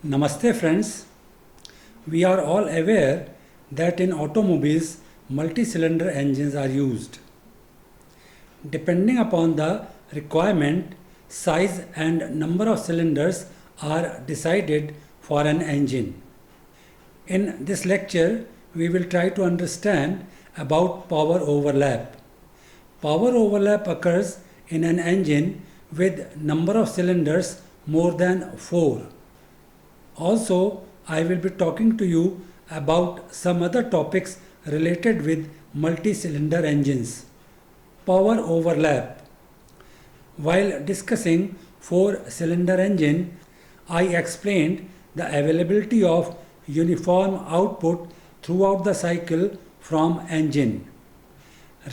Namaste friends. We are all aware that in automobiles multi-cylinder engines are used. Depending upon the requirement, size and number of cylinders are decided for an engine. In this lecture, we will try to understand about power overlap. Power overlap occurs in an engine with number of cylinders more than 4. Also, I will be talking to you about some other topics related with multi-cylinder engines. Power overlap. While discussing 4-cylinder engine, I explained the availability of uniform output throughout the cycle from engine.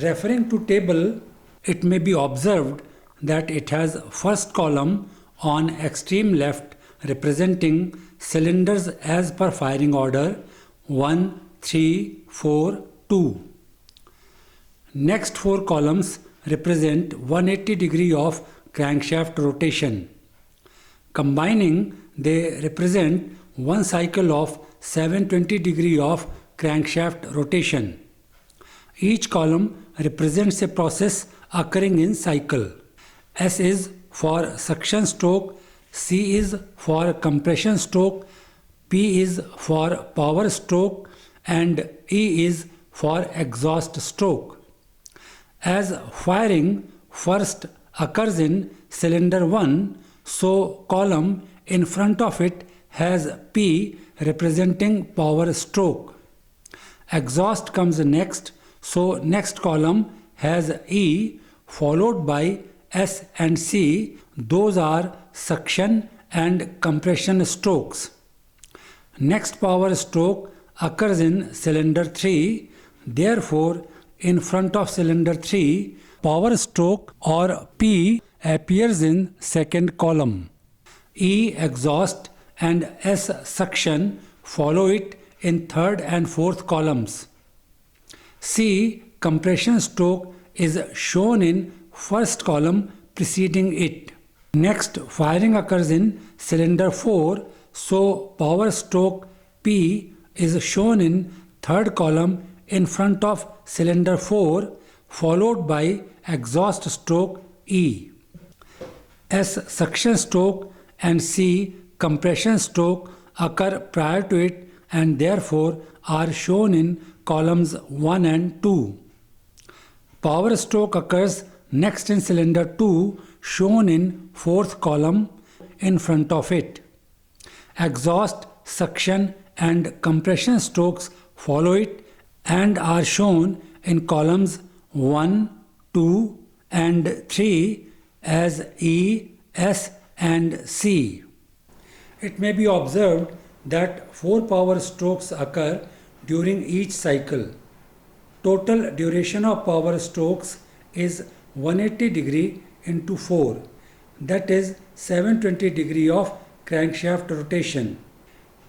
Referring to table, it may be observed that it has first column on extreme left representing cylinders as per firing order 1, 3, 4, 2. Next 4 columns represent 180 degree of crankshaft rotation. Combining, they represent one cycle of 720 degree of crankshaft rotation. Each column represents a process occurring in cycle. S is for suction stroke, C is for compression stroke, P is for power stroke, and E is for exhaust stroke. As firing first occurs in cylinder 1, so column in front of it has P representing power stroke. Exhaust comes next, so next column has E followed by S and C. Those are suction and compression strokes. Next power stroke occurs in cylinder 3. Therefore, in front of cylinder 3, power stroke or P appears in second column. E exhaust and S suction follow it in third and fourth columns. C compression stroke is shown in first column preceding it. Next, firing occurs in cylinder 4, so power stroke P is shown in third column in front of cylinder 4, followed by exhaust stroke E. S suction stroke and C compression stroke occur prior to it and therefore are shown in columns 1 and 2. Power stroke occurs next in cylinder 2, shown in fourth column in front of it. Exhaust, suction and compression strokes follow it and are shown in columns 1, 2 and 3 as E, S and C. It may be observed that 4 power strokes occur during each cycle. Total duration of power strokes is 180 degree into 4, that is 720 degree of crankshaft rotation.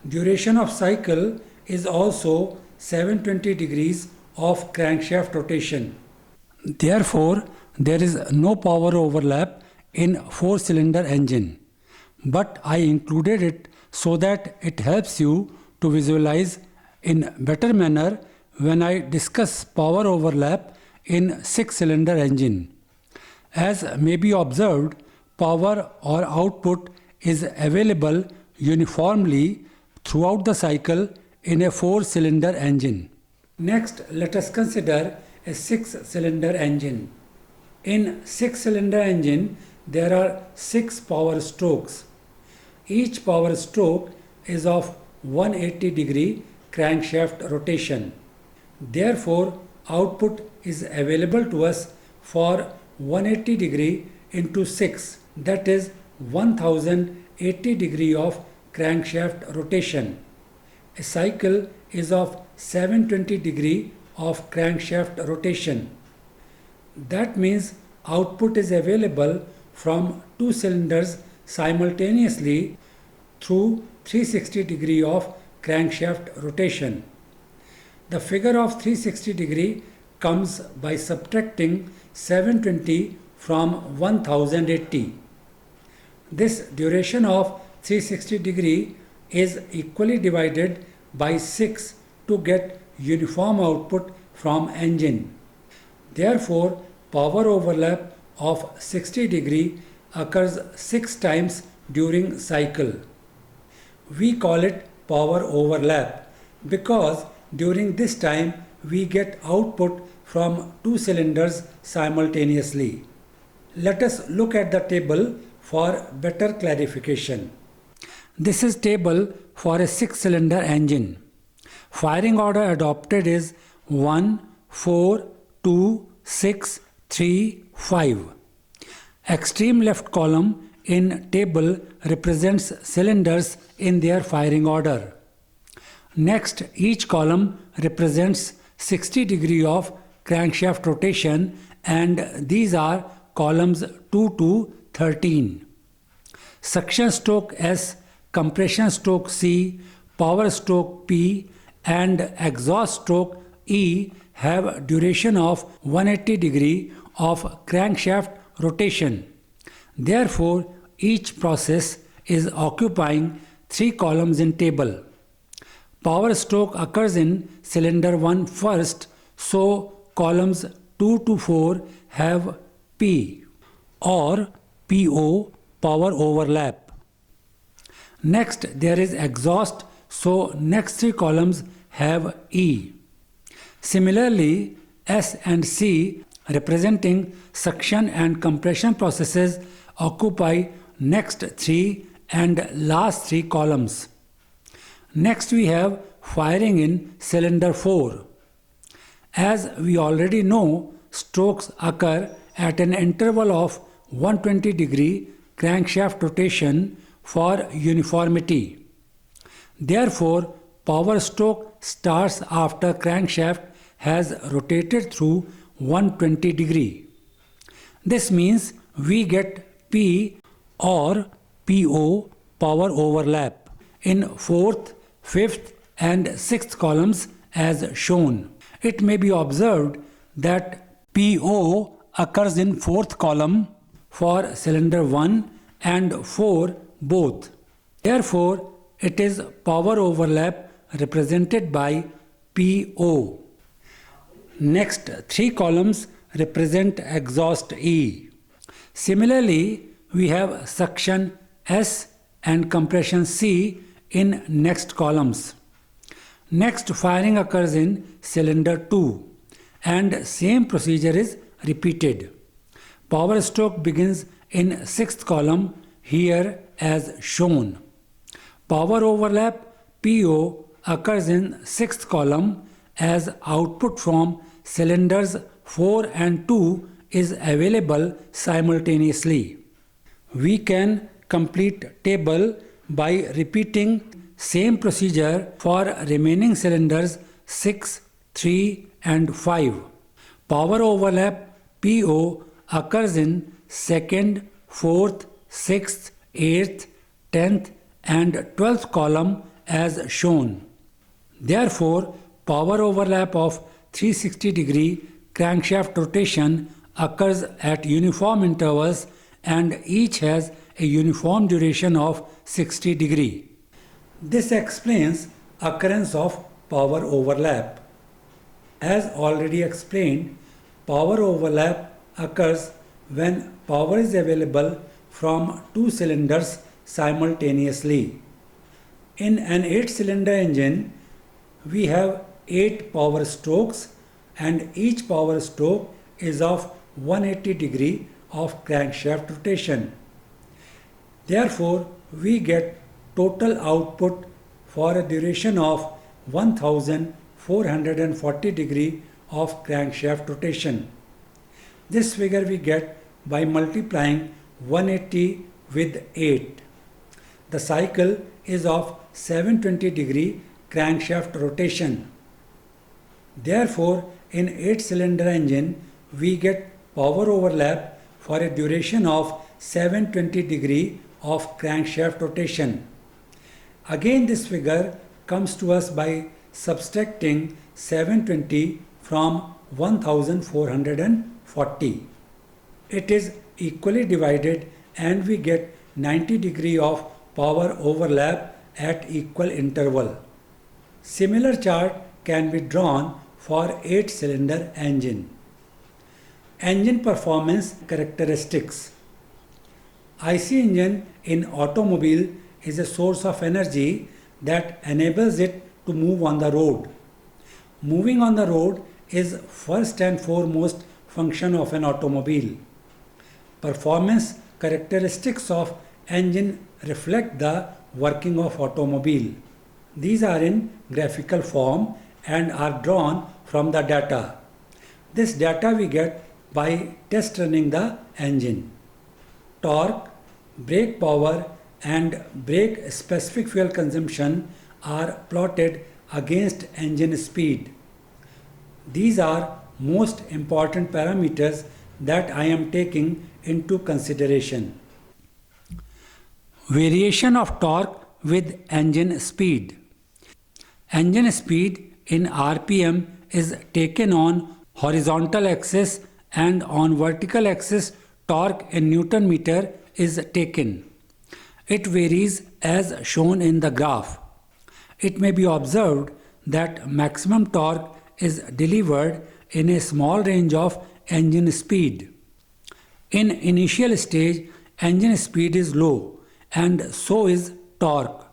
Duration of cycle is also 720 degrees of crankshaft rotation. Therefore, there is no power overlap in 4-cylinder engine, but I included it so that it helps you to visualize in better manner when I discuss power overlap in 6-cylinder engine. As may be observed, power or output is available uniformly throughout the cycle in a 4-cylinder engine. Next, let us consider a 6-cylinder engine. In 6-cylinder engine, there are 6 power strokes. Each power stroke is of 180 degree crankshaft rotation. Therefore, output is available to us for 180 degree into 6, that is 1080 degree of crankshaft rotation. A cycle is of 720 degree of crankshaft rotation. That means output is available from 2 cylinders simultaneously through 360 degree of crankshaft rotation. The figure of 360 degree comes by subtracting 720 from 1080. This duration of 360 degree is equally divided by 6 to get uniform output from engine. Therefore, power overlap of 60 degree occurs 6 times during cycle. We call it power overlap because during this time we get output from two cylinders simultaneously. Let us look at the table for better clarification. This is table for a 6-cylinder engine. Firing order adopted is 1, 4, 2, 6, 3, 5. Extreme left column in table represents cylinders in their firing order. Next, each column represents 60 degree of crankshaft rotation, and these are columns 2 to 13. Suction stroke S, compression stroke C, power stroke P, and exhaust stroke E have duration of 180 degree of crankshaft rotation. Therefore, each process is occupying 3 columns in table. Power stroke occurs in cylinder 1 first, so columns 2 to 4 have P or PO, power overlap. Next, there is exhaust, so next 3 columns have E. Similarly, S and C, representing suction and compression processes, occupy next 3 and last 3 columns. Next, we have firing in cylinder 4. As we already know, strokes occur at an interval of 120 degree crankshaft rotation for uniformity. Therefore, power stroke starts after crankshaft has rotated through 120 degree. This means we get P or PO, power overlap, in 4th, 5th and 6th columns as shown. It may be observed that PO occurs in 4th column for cylinder 1 and 4 both. Therefore, it is power overlap represented by PO. Next 3 columns represent exhaust E. Similarly, we have suction S and compression C in next columns. Next, firing occurs in cylinder 2 and same procedure is repeated. Power stroke begins in 6th column here as shown. Power overlap PO occurs in 6th column as output from cylinders 4 and 2 is available simultaneously. We can complete table by repeating same procedure for remaining cylinders 6, 3 and 5. Power overlap PO occurs in 2nd, 4th, 6th, 8th, 10th and 12th column as shown. Therefore, power overlap of 360 degree crankshaft rotation occurs at uniform intervals and each has a uniform duration of 60 degree. This explains occurrence of power overlap. As already explained, power overlap occurs when power is available from 2 cylinders simultaneously. In an 8-cylinder engine, we have 8 power strokes and each power stroke is of 180 degree of crankshaft rotation. Therefore, we get total output for a duration of 1440 degree of crankshaft rotation. This figure we get by multiplying 180 with 8. The cycle is of 720 degree crankshaft rotation. Therefore, in 8-cylinder engine, we get power overlap for a duration of 720 degree of crankshaft rotation. Again, this figure comes to us by subtracting 720 from 1440. It is equally divided and we get 90 degree of power overlap at equal interval. Similar chart can be drawn for 8-cylinder engine. Engine performance characteristics. IC engine in automobile is a source of energy that enables it to move on the road. Moving on the road is first and foremost function of an automobile. Performance characteristics of engine reflect the working of automobile. These are in graphical form and are drawn from the data. This data we get by test running the engine. Torque, brake power and brake specific fuel consumption are plotted against engine speed. These are most important parameters that I am taking into consideration. Variation of torque with engine speed. Engine speed in RPM is taken on horizontal axis and on vertical axis torque in Newton meter is taken. It varies as shown in the graph. It may be observed that maximum torque is delivered in a small range of engine speed. In initial stage, engine speed is low and so is torque.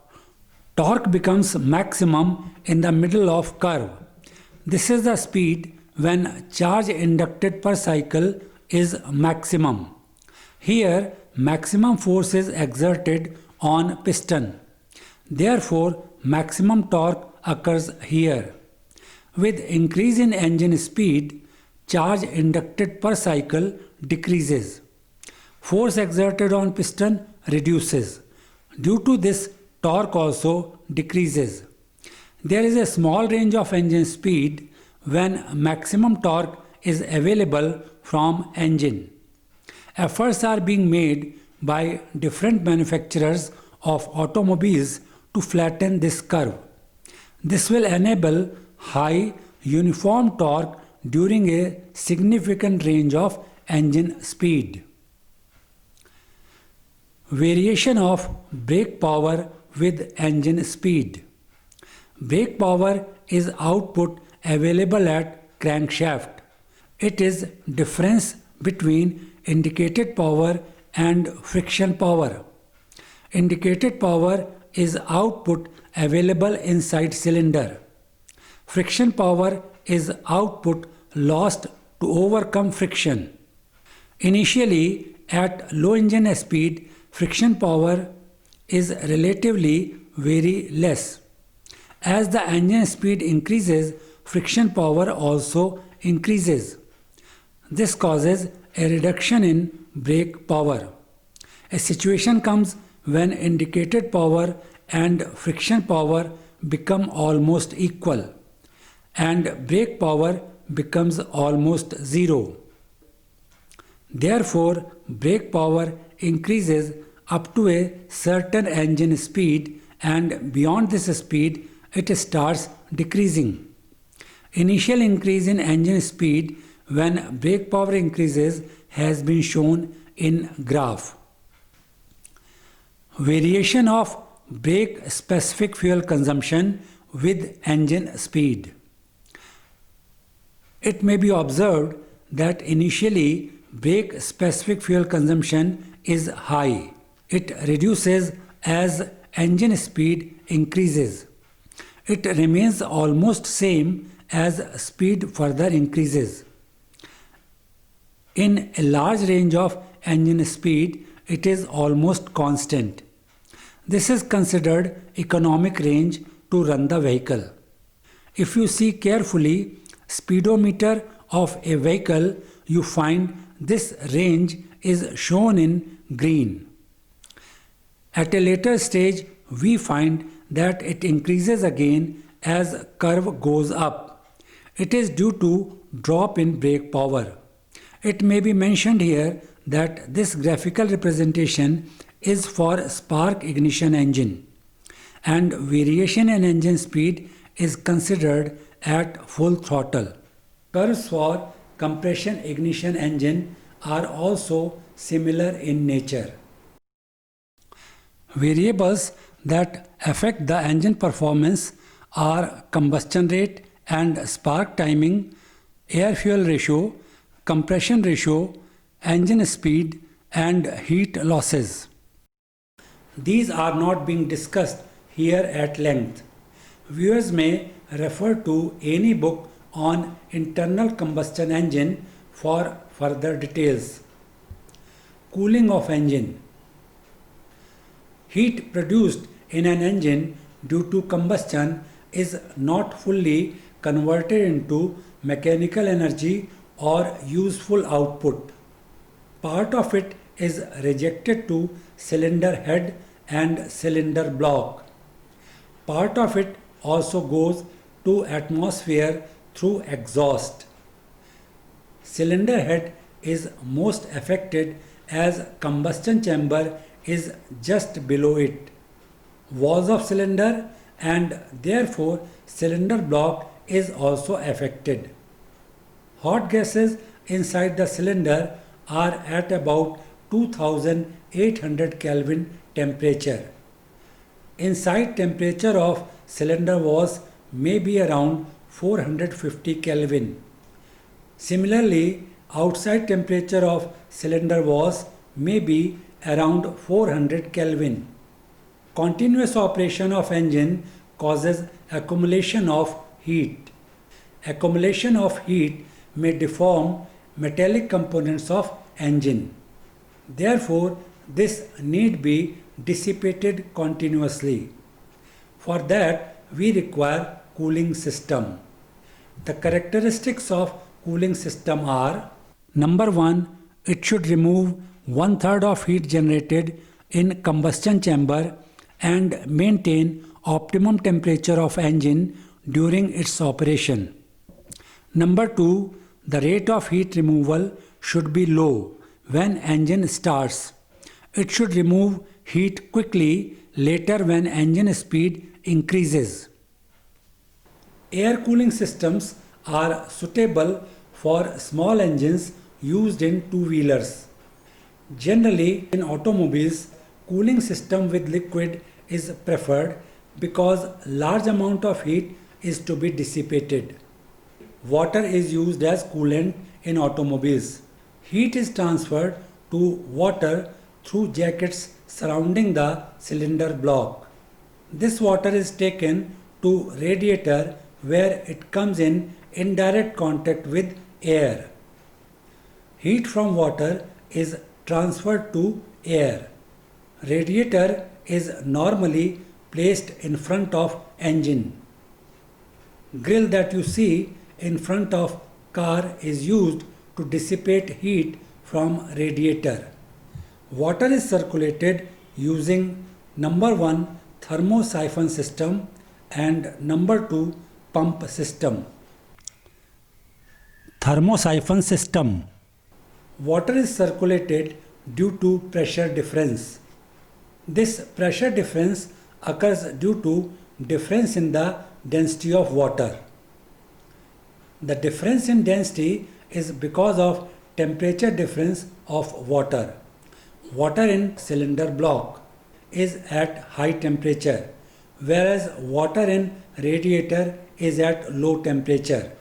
Torque becomes maximum in the middle of curve. This is the speed when charge inducted per cycle is maximum. Here, maximum force is exerted on piston. Therefore, maximum torque occurs here. With increase in engine speed, charge inducted per cycle decreases. Force exerted on piston reduces. Due to this, torque also decreases. There is a small range of engine speed when maximum torque is available from engine. Efforts are being made by different manufacturers of automobiles to flatten this curve. This will enable high uniform torque during a significant range of engine speed. Variation of brake power with engine speed. Brake power is output available at crankshaft. It is difference between indicated power and friction power. Indicated power is output available inside cylinder. Friction power is output lost to overcome friction. Initially, at low engine speed, friction power is relatively very less. As the engine speed increases, friction power also increases. This causes a reduction in brake power. A situation comes when indicated power and friction power become almost equal and brake power becomes almost zero. Therefore, brake power increases up to a certain engine speed and beyond this speed it starts decreasing. Initial increase in engine speed when brake power increases has been shown in graph. Variation of brake specific fuel consumption with engine speed. It may be observed that initially brake specific fuel consumption is high. It reduces as engine speed increases. It remains almost same as speed further increases. In a large range of engine speed, it is almost constant. This is considered economic range to run the vehicle. If you see carefully speedometer of a vehicle, you find this range is shown in green. At a later stage, we find that it increases again as curve goes up. It is due to drop in brake power. It may be mentioned here that this graphical representation is for spark ignition engine and variation in engine speed is considered at full throttle. Curves for compression ignition engine are also similar in nature. Variables that affect the engine performance are combustion rate and spark timing, air-fuel ratio, compression ratio, engine speed, and heat losses. These are not being discussed here at length. Viewers may refer to any book on internal combustion engine for further details. Cooling of engine. Heat produced in an engine due to combustion is not fully converted into mechanical energy or useful output. Part of it is rejected to cylinder head and cylinder block. Part of it also goes to atmosphere through exhaust. Cylinder head is most affected as combustion chamber is just below it. Walls of cylinder and therefore cylinder block is also affected. Hot gases inside the cylinder are at about 2800 Kelvin temperature. Inside temperature of cylinder walls may be around 450 Kelvin. Similarly, outside temperature of cylinder walls may be around 400 Kelvin. Continuous operation of engine causes accumulation of heat. Accumulation of heat may deform metallic components of engine. Therefore, this need be dissipated continuously. For that, we require cooling system. The characteristics of cooling system are: number 1, it should remove 1/3 of heat generated in combustion chamber and maintain optimum temperature of engine during its operation. Number 2, the rate of heat removal should be low when engine starts. It should remove heat quickly later when engine speed increases. Air cooling systems are suitable for small engines used in two-wheelers. Generally, in automobiles, cooling system with liquid is preferred because large amount of heat is to be dissipated. Water is used as coolant in automobiles. Heat is transferred to water through jackets surrounding the cylinder block. This water is taken to radiator where it comes in indirect contact with air. Heat from water is transferred to air. Radiator is normally placed in front of engine. Grill that you see in front of car is used to dissipate heat from radiator. Water is circulated using number 1 thermosiphon system and number 2 pump system. Thermosiphon system. Water is circulated due to pressure difference. This pressure difference occurs due to difference in the density of water. The difference in density is because of temperature difference of water. Water in cylinder block is at high temperature, whereas water in radiator is at low temperature.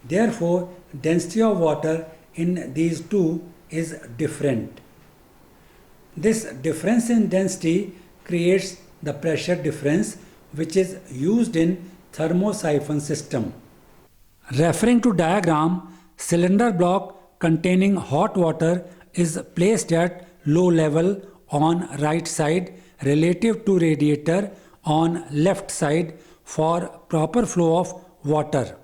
Therefore, density of water in these two is different. This difference in density creates the pressure difference, which is used in thermosiphon system. Referring to diagram, cylinder block containing hot water is placed at low level on right side relative to radiator on left side for proper flow of water.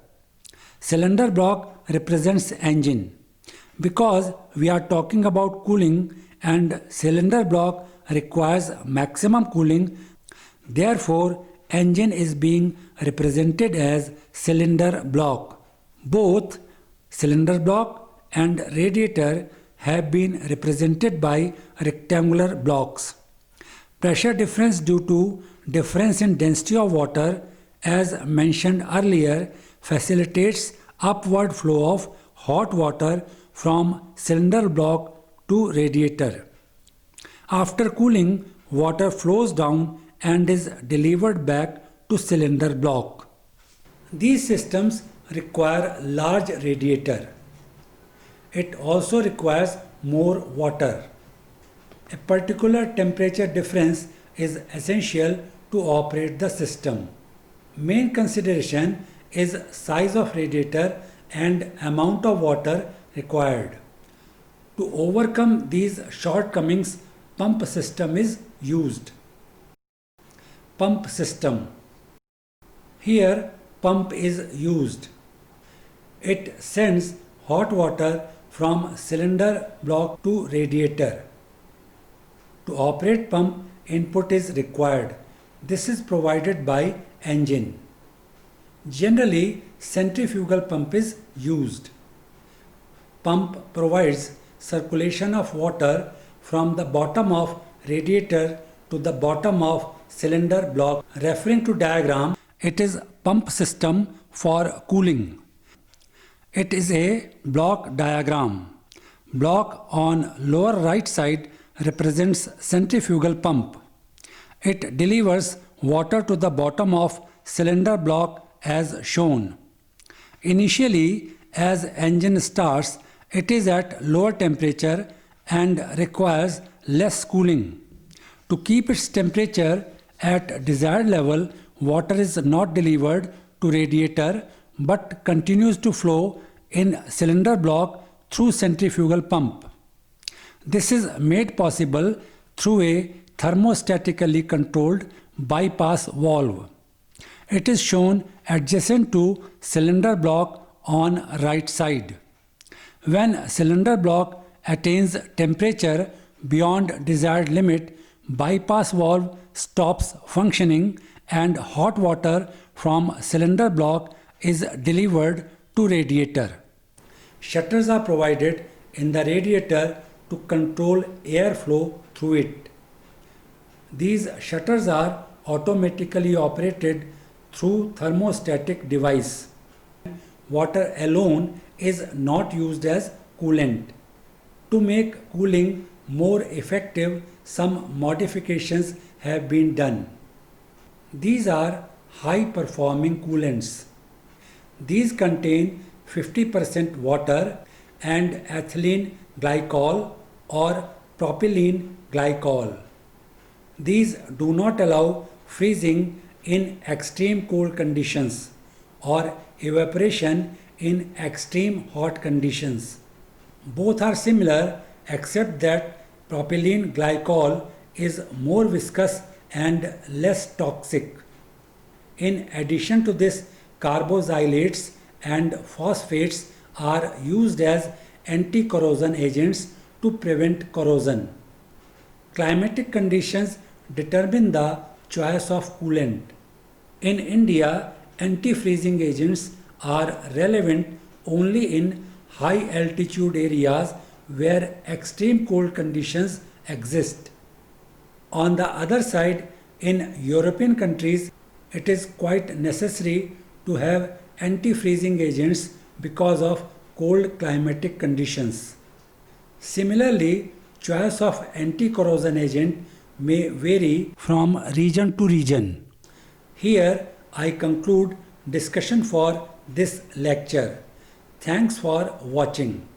Cylinder block represents engine. Because we are talking about cooling and cylinder block requires maximum cooling, therefore engine is being represented as cylinder block. Both cylinder block and radiator have been represented by rectangular blocks. Pressure difference due to difference in density of water, as mentioned earlier, facilitates upward flow of hot water from cylinder block to radiator. After cooling, water flows down and is delivered back to cylinder block. These systems require large radiator. It also requires more water. A particular temperature difference is essential to operate the system. Main consideration is size of radiator and amount of water required. To overcome these shortcomings, pump system is used. Pump system. Here, pump is used. It sends hot water from cylinder block to radiator. To operate pump, input is required. This is provided by engine. Generally, centrifugal pump is used. Pump provides circulation of water from the bottom of radiator to the bottom of cylinder block. Referring to diagram, it is pump system for cooling. It is a block diagram. Block on lower right side represents centrifugal pump. It delivers water to the bottom of cylinder block as shown. Initially, as engine starts, it is at lower temperature and requires less cooling. To keep its temperature at desired level, water is not delivered to radiator but continues to flow in cylinder block through centrifugal pump. This is made possible through a thermostatically controlled bypass valve. It is shown adjacent to cylinder block on right side. When cylinder block attains temperature beyond desired limit, bypass valve stops functioning and hot water from cylinder block is delivered to radiator. Shutters are provided in the radiator to control airflow through it. These shutters are automatically operated through thermostatic device. Water alone is not used as coolant. To make cooling more effective, some modifications have been done. These are high performing coolants. These contain 50% water and ethylene glycol or propylene glycol. These do not allow freezing in extreme cold conditions or evaporation in extreme hot conditions. Both are similar except that propylene glycol is more viscous and less toxic. In addition to this, carboxylates and phosphates are used as anti-corrosion agents to prevent corrosion. Climatic conditions determine the choice of coolant. In India, anti-freezing agents are relevant only in high altitude areas where extreme cold conditions exist. On the other side, in European countries, it is quite necessary to have anti-freezing agents because of cold climatic conditions. Similarly, choice of anti-corrosion agent may vary from region to region. Here I conclude discussion for this lecture. Thanks for watching.